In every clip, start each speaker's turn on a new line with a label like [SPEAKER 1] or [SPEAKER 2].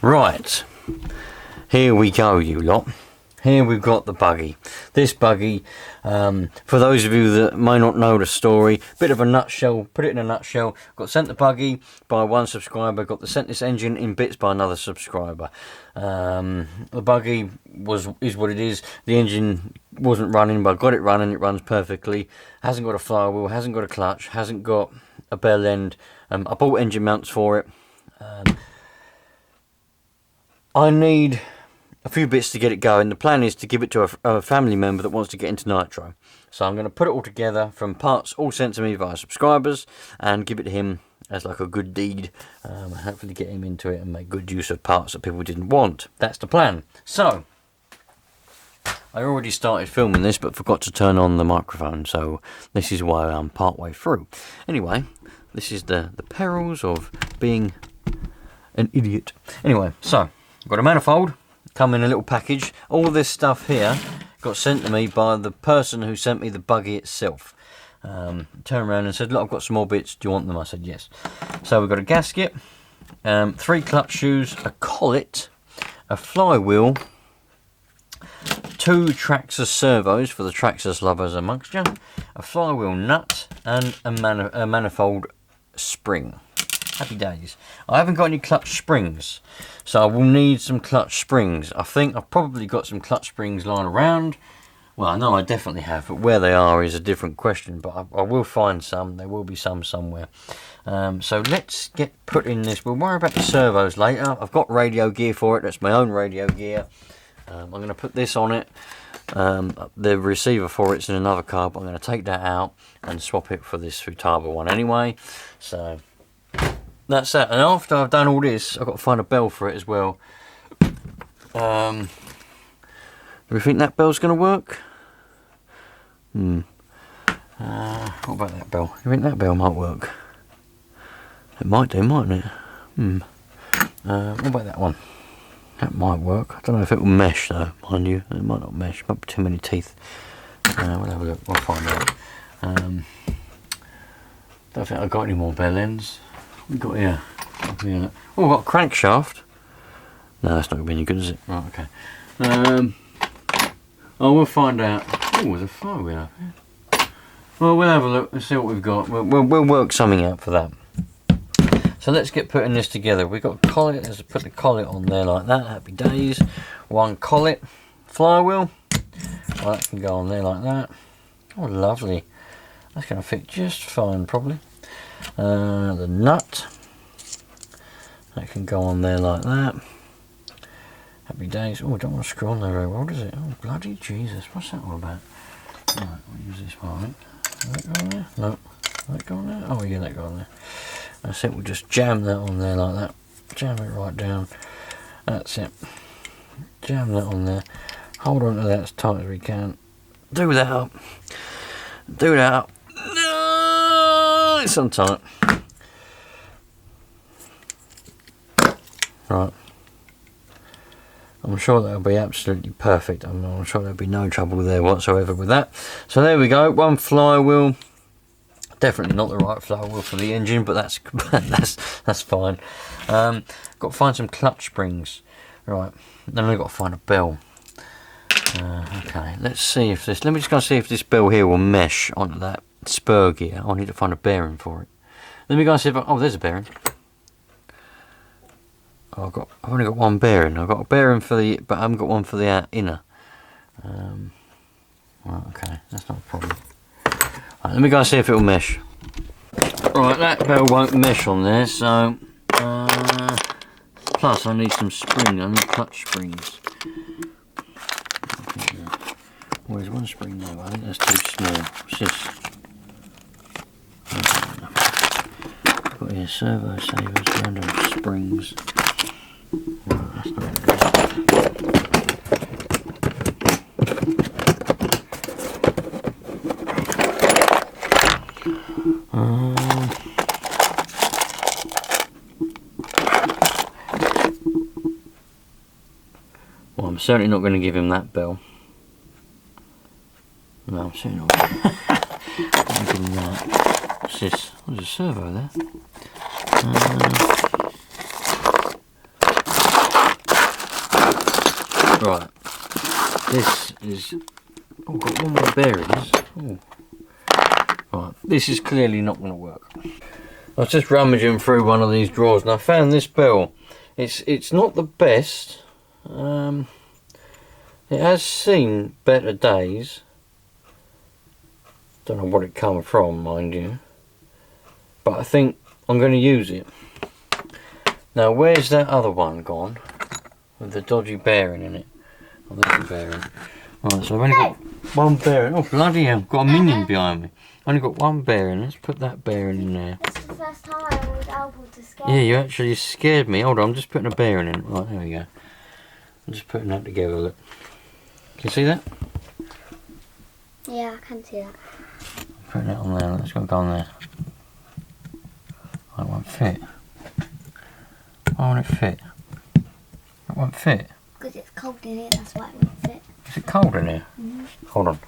[SPEAKER 1] Right, here we go, you lot. Here we've got the buggy. This buggy, for those of you that may not know the story, bit of a nutshell, put it in a nutshell. Got sent the buggy by one subscriber, got sent this engine in bits by another subscriber. The buggy is what it is. The engine wasn't running, but I got it running. It runs perfectly. Hasn't got a flywheel, hasn't got a clutch, hasn't got a bell end. I bought engine mounts for it. I need a few bits to get it going. The plan is to give it to a family member that wants to get into Nitro. So I'm going to put it all together from parts all sent to me via subscribers and give it to him as like a good deed. Hopefully get him into it and make good use of parts that people didn't want. That's the plan. So I already started filming this but forgot to turn on the microphone, so this is why I'm part way through. Anyway, this is the perils of being an idiot. Anyway, so I've got a manifold, come in a little package. All this stuff here got sent to me by the person who sent me the buggy itself. Turned around and said, look, I've got some more bits, do you want them? I said yes. So we've got a gasket, 3 clutch shoes, a collet, a flywheel, 2 Traxxas servos for the Traxxas lovers amongst you, a flywheel nut, and a manifold spring. Happy days. I haven't got any clutch springs, so I will need some clutch springs. I think I've probably got some clutch springs lying around. Well, I know I definitely have, but where they are is a different question, but I will find some. There will be some somewhere. So let's get put in this. We'll worry about the servos later. I've got radio gear for it. That's my own radio gear. I'm going to put this on it. The receiver for it's in another car, but I'm going to take that out and swap it for this Futaba one anyway. So that's that. And after I've done all this, I've got to find a bell for it as well. Do we think that bell's going to work? What about that bell? You think that bell might work? It might do, mightn't it? What about that one? That might work. I don't know if it will mesh though, mind you. It might not mesh. Might be too many teeth. We'll have a look. We'll find out. Don't think I've got any more bell ends. We've got here. Yeah. Oh, we've got a crankshaft. No, that's not going to be any good, is it? Right, okay. Oh, we'll find out. Oh, there's a flywheel up here. Well, we'll have a look and see what we've got. We'll work something out for that. So let's get putting this together. We've got a collet. Let's put the collet on there like that. Happy days. One collet. Flywheel. Well, that can go on there like that. Oh, lovely. That's going to fit just fine, probably. The nut. That can go on there like that. Happy days. Oh, I don't want to screw on there very well, does it? Oh, bloody Jesus. What's that all about? Right, we'll use this one. Will that go on there? No. Will that go on there? Oh, yeah, that go on there. That's it. We'll just jam that on there like that. Jam it right down. That's it. Jam that on there. Hold on to that as tight as we can. Do that up. Do that up. No, it's untight. Right. I'm sure that'll be absolutely perfect. I'm sure there'll be no trouble there whatsoever with that. So there we go. One flywheel. Definitely not the right flywheel for the engine, but that's fine. Got to find some clutch springs. Right. Then I've got to find a bell. Okay. Let's see if this. Let me just go see if this bell here will mesh onto that spur gear. I need to find a bearing for it. Let me go and see if. Oh, there's a bearing. I've only got one bearing. I've got a bearing for the, but I haven't got one for the inner. Right, okay, that's not a problem. Right, let me go and see if it will mesh. Right, that bell won't mesh on there, so plus I need some spring. I need clutch springs. Well, there's one spring there, but I think that's too small. What's this? Got here servo savers, random springs. Well, that's not well, I'm certainly not going to give him that bell. No, I'm certainly not going to give him that. What's this? Oh, there's a servo there. Right, this is, oh, I've got one more bearings. Ooh. Right, this is clearly not going to work. I was just rummaging through one of these drawers and I found this bell. It's not the best. It has seen better days. Don't know what it come from, mind you. But I think I'm going to use it. Now, where's that other one gone? With the dodgy bearing in it. Oh, there's the bearing. Right, so I've only got one bearing. Oh, bloody hell, got a minion behind me. Only got one bearing. Let's put that bearing in there.
[SPEAKER 2] That's the first time I was able to scare
[SPEAKER 1] Yeah, you actually scared me. Hold on, I'm just putting a bearing in. Right, there we go. I'm just putting that together, look. Can you see that?
[SPEAKER 2] Yeah, I can see that.
[SPEAKER 1] Putting that on there. Let's go on there. That won't fit. Why won't it fit? It won't fit.
[SPEAKER 2] Because it's cold in here, that's why it won't fit.
[SPEAKER 1] Is it cold in here? Hold on.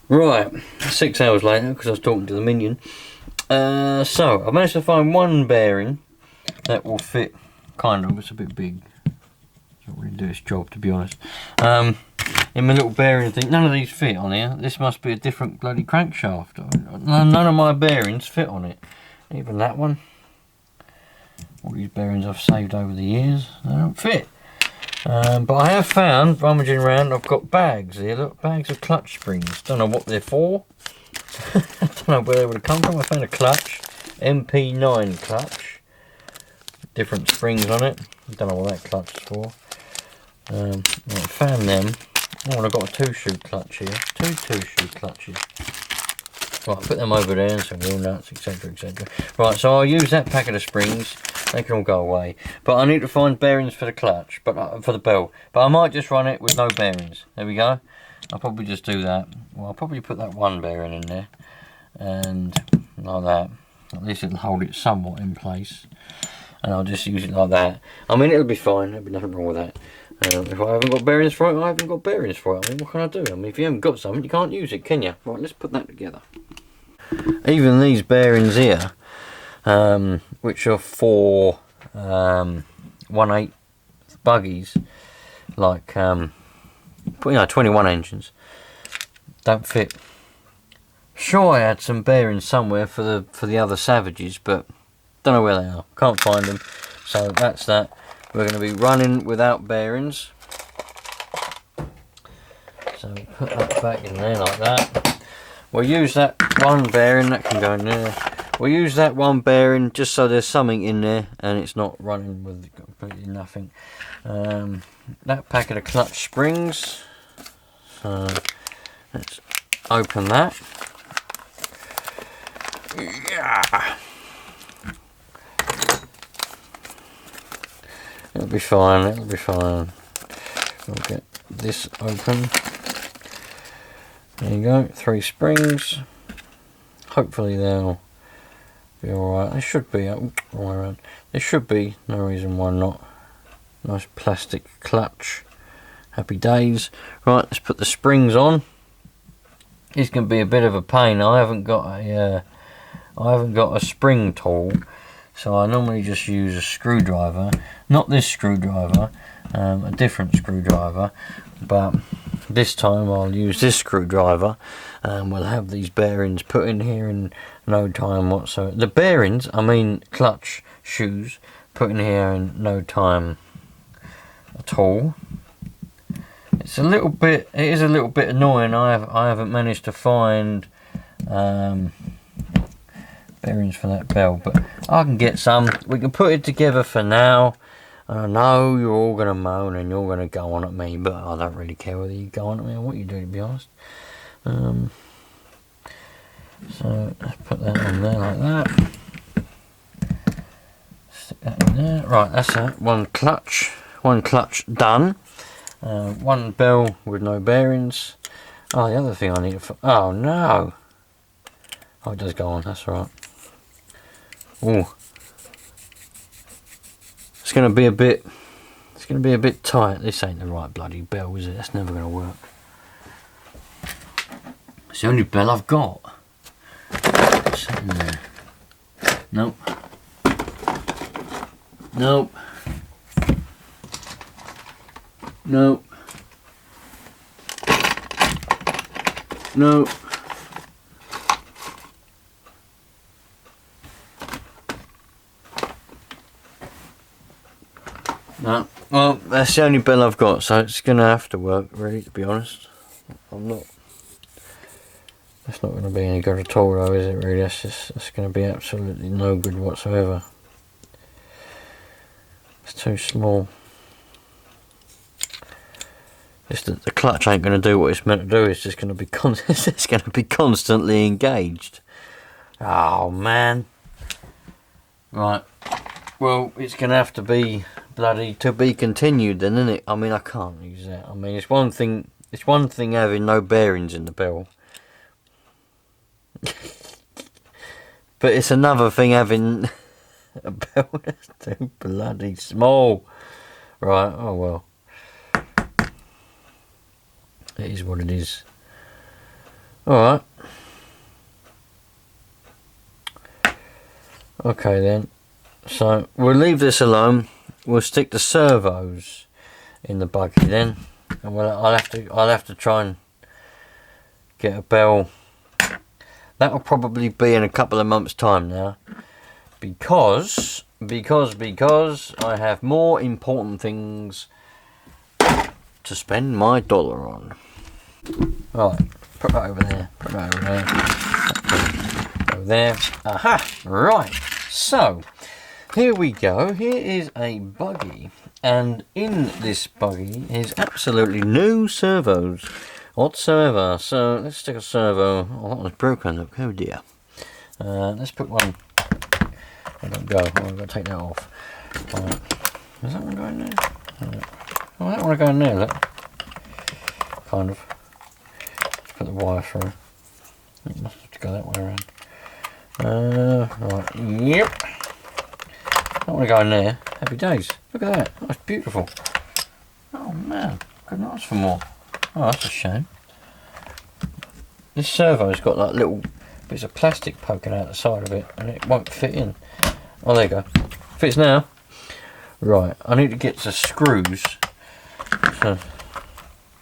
[SPEAKER 1] Right, 6 hours later, because I was talking to the minion. So, I managed to find one bearing that will fit, kind of. It's a bit big. Doesn't really do its job, to be honest. In my little bearing thing, none of these fit on here. This must be a different bloody crankshaft. None of my bearings fit on it. Even that one. All these bearings I've saved over the years, they don't fit. But I have found, rummaging around, I've got bags here, look, bags of clutch springs. Don't know what they're for. I don't know where they would have come from. I found a clutch, MP9 clutch. Different springs on it. I don't know what that clutch is for. I found them. Oh, and I've got a 2-shoe clutch here. Two 2-shoe clutches. Right, I'll put them over there and some wheel nuts, etc, etc. Right, so I'll use that packet of springs. They can all go away. But I need to find bearings for the clutch, but for the bell. But I might just run it with no bearings. There we go. I'll probably just do that. Well, I'll probably put that one bearing in there. And like that. At least it'll hold it somewhat in place. And I'll just use it like that. I mean, it'll be fine. There'll be nothing wrong with that. If I haven't got bearings for it, I haven't got bearings for it. I mean, what can I do? I mean, if you haven't got something, you can't use it, can you? Right, let's put that together. Even these bearings here, which are for 1/8 buggies, like 21 engines, don't fit. Sure, I had some bearings somewhere for the other Savages, but don't know where they are. Can't find them. So that's that. We're going to be running without bearings. So put that back in there like that. We'll use that one bearing, that can go in there. We'll use that one bearing just so there's something in there and it's not running with completely nothing. That packet of clutch springs. So let's open that. Yeah. It'll be fine, it'll be fine. We'll get this open. There you go, 3 springs. Hopefully they'll be alright. They should be, all around. There should be, no reason why not. Nice plastic clutch. Happy days. Right, let's put the springs on. It's going to be a bit of a pain. I haven't got a spring tool, so I normally just use a screwdriver. Not this screwdriver, a different screwdriver, but this time I'll use this screwdriver and we'll have these bearings put in here in no time whatsoever. The bearings, I mean clutch shoes, put in here in no time at all. It is a little bit annoying. I haven't managed to find bearings for that bell, but I can get some. We can put it together for now. I know you're all going to moan and you're going to go on at me, but I don't really care whether you go on at me or what you do, to be honest. So let's put that on there like that. Stick that in there. Right, that's that. One clutch done. One bell with no bearings. Oh, the other thing I need to... Oh, no. Oh, it does go on, that's right. Oh. It's going to be a bit tight. This ain't the right bloody bell, is it? That's never going to work. It's the only bell I've got. Sitting there. Nope. Nope. Nope. No. No. Well, that's the only bell I've got, so it's going to have to work, really, to be honest. I'm not... That's not going to be any good at all, though, is it, really? That's going to be absolutely no good whatsoever. It's too small. It's the clutch ain't going to do what it's meant to do. It's just going to be it's going to be constantly engaged. Oh man. Right. Well, it's going to have to be bloody to be continued then, isn't it? I mean, I can't use that. I mean, it's one thing having no bearings in the bell. But it's another thing having a bell that's too bloody small. Right, oh well. It is what it is. Alright. Okay then. So we'll leave this alone. We'll stick the servos in the buggy then. And I'll have to try and get a bell. That will probably be in a couple of months' time now. Because I have more important things to spend my dollar on. Right, put that over there, put that over there, over there. Aha, right. So, here we go. Here is a buggy. And in this buggy is absolutely no servos whatsoever. So, let's stick a servo. Oh, that was broken, look, oh dear. Let's put one. I don't go. Oh, I've got to take that off. Right. Is that one going there? Right. Oh, that one going there, look. Kind of. Let's put the wire through. It must have to go that way around. Right. Yep. That one going there. Happy days. Look at that. That's beautiful. Oh man. Couldn't ask for more. Oh, that's a shame. This servo's got like little bits of plastic poking out the side of it and it won't fit in. Oh, there you go. Fits now. Right, I need to get the screws. So,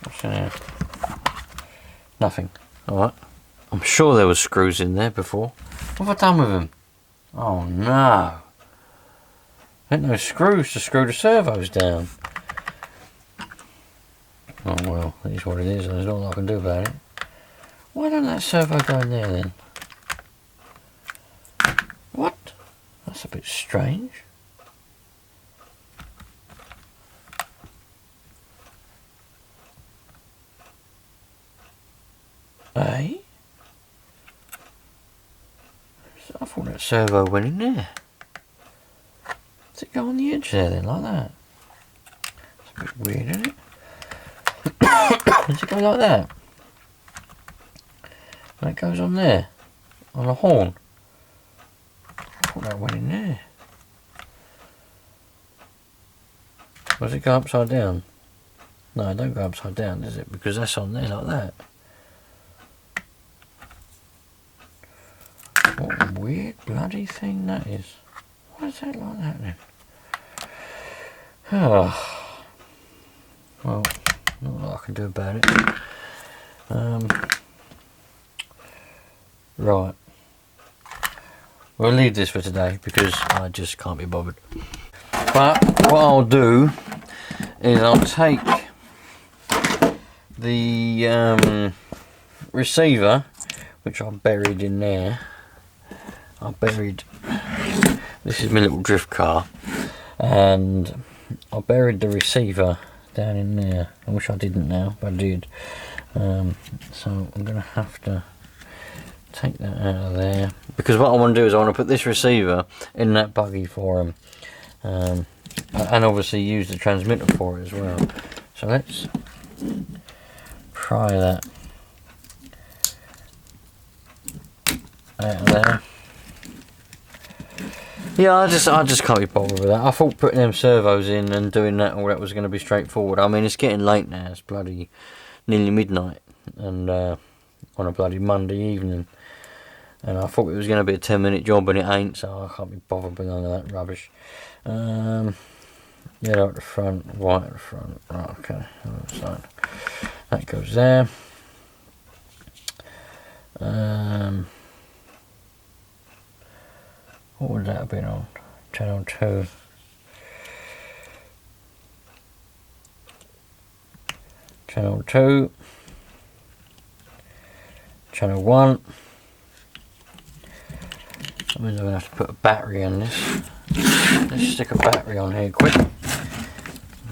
[SPEAKER 1] what's in there? Nothing. Alright. I'm sure there were screws in there before. What have I done with them? Oh no. Ain't no screws to screw the servos down. Oh well, that is what it is. There's not a lot I can do about it. Why don't that servo go in there then? What? That's a bit strange. Eh? I thought that servo went in there. Does it go on the edge there then, like that? It's a bit weird, isn't it? Does it go like that? And it goes on there, on a horn. I thought that went in there. Does it go upside down? No, it don't go upside down, does it? Because that's on there like that. What a weird bloody thing that is. Why is that like that then? Oh. Well, not a lot I can do about it. Right. We'll leave this for today because I just can't be bothered. But what I'll do is I'll take the receiver, which I buried in there. This is my little drift car, and I buried the receiver down in there. I wish I didn't now, but I did. So I'm going to have to take that out of there, because what I want to do is I want to put this receiver in that buggy for him, and obviously use the transmitter for it as well. So let's pry that out of there. Yeah, I just can't be bothered with that. I thought putting them servos in and doing that all that was going to be straightforward. I mean, it's getting late now. It's bloody nearly midnight, and on a bloody Monday evening. And I thought it was going to be a 10-minute job, and it ain't. So I can't be bothered with none of that rubbish. Yellow at the front, white at the front. Right, okay. So that goes there. What would that have been on? Channel 2. Channel 2. Channel 1. That means I'm going to have to put a battery on this. Let's stick a battery on here quick. And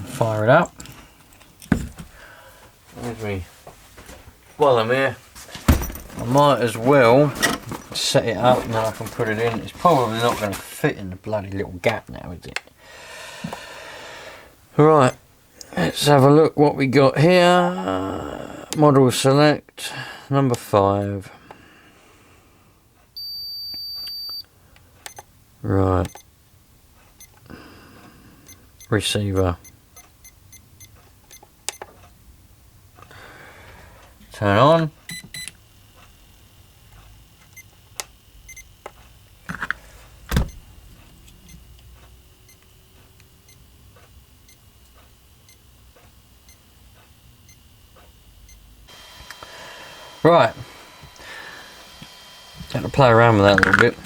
[SPEAKER 1] fire it up. With me. While I'm here, I might as well set it up and then I can put it in. It's probably not going to fit in the bloody little gap now, is it? Right, let's have a look what we got here. Model select, number 5. Right. Receiver. Turn on. Right. Had to play around with that a little bit.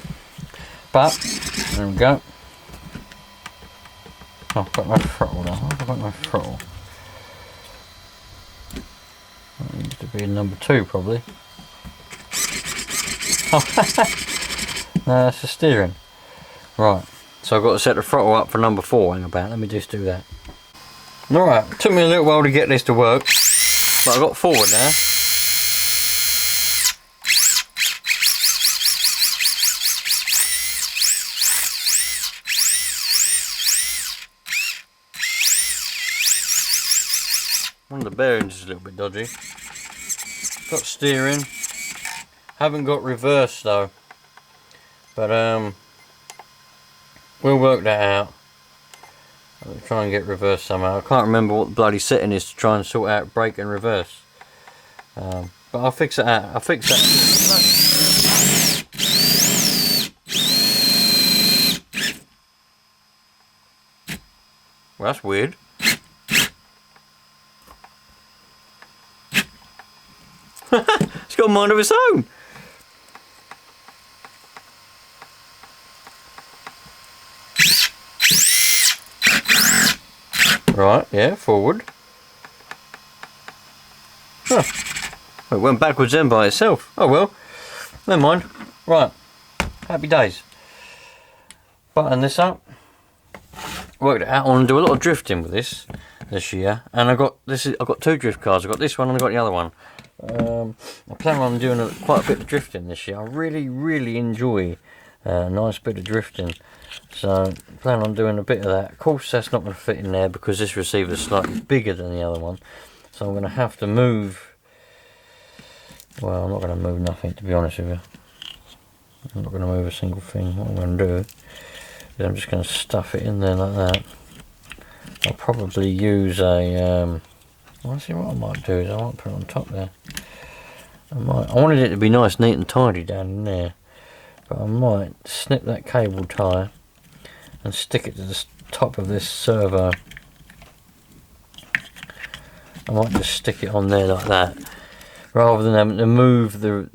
[SPEAKER 1] But there we go. Oh, I've got my throttle now. I've got my throttle. That needs to be number 2 probably. Oh, no, that's the steering. Right, so I've got to set the throttle up for number 4. Hang about, let me just do that. Alright, took me a little while to get this to work, but I got forward now. One of the bearings is a little bit dodgy. Got steering. Haven't got reverse though. But we'll work that out. I'll try and get reverse somehow. I can't remember what the bloody setting is to try and sort out brake and reverse. But I'll fix it out. I'll fix that. Well, that's weird. It's got a mind of its own. Right, yeah, forward. Huh. It went backwards then by itself. Oh well, never mind. Right, happy days. Button this up. Worked it out. I want to do a lot of drifting with this year, and I've got 2 drift cars. I've got this one and I've got the other one. I plan on doing quite a bit of drifting this year. I really enjoy a nice bit of drifting, so I plan on doing a bit of that. Of course that's not going to fit in there because this receiver is slightly bigger than the other one, so I'm going to have to move. Well, I'm not going to move nothing, to be honest with you. I'm not going to move a single thing. What I'm going to do is I'm just going to stuff it in there like that. I'll probably use a well, see what I might do is I might put it on top there. I wanted it to be nice, neat and tidy down in there, but I might snip that cable tie and stick it to the top of this servo. I might just stick it on there like that, rather than having to move the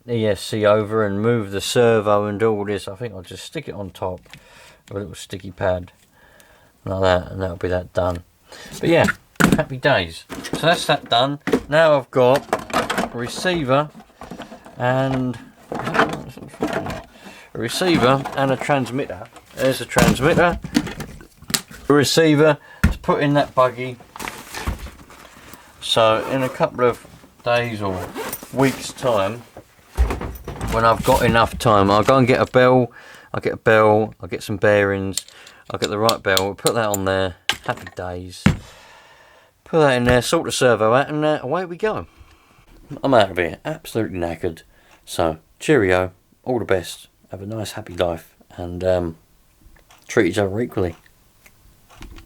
[SPEAKER 1] ESC over and move the servo and do all this. I think I'll just stick it on top with a little sticky pad like that, and that'll be that done. But yeah, happy days. So that's that done. Now I've got a receiver and a transmitter. There's a transmitter, a receiver to put in that buggy. So in a couple of days or weeks time, when I've got enough time, I'll go and get a bell. I'll get a bell, I'll get some bearings, I'll get the right bell, we'll put that on there. Happy days. Put that in there, sort the servo out, and away we go. I'm out of here, absolutely knackered. So, cheerio, all the best, have a nice happy life, and treat each other equally.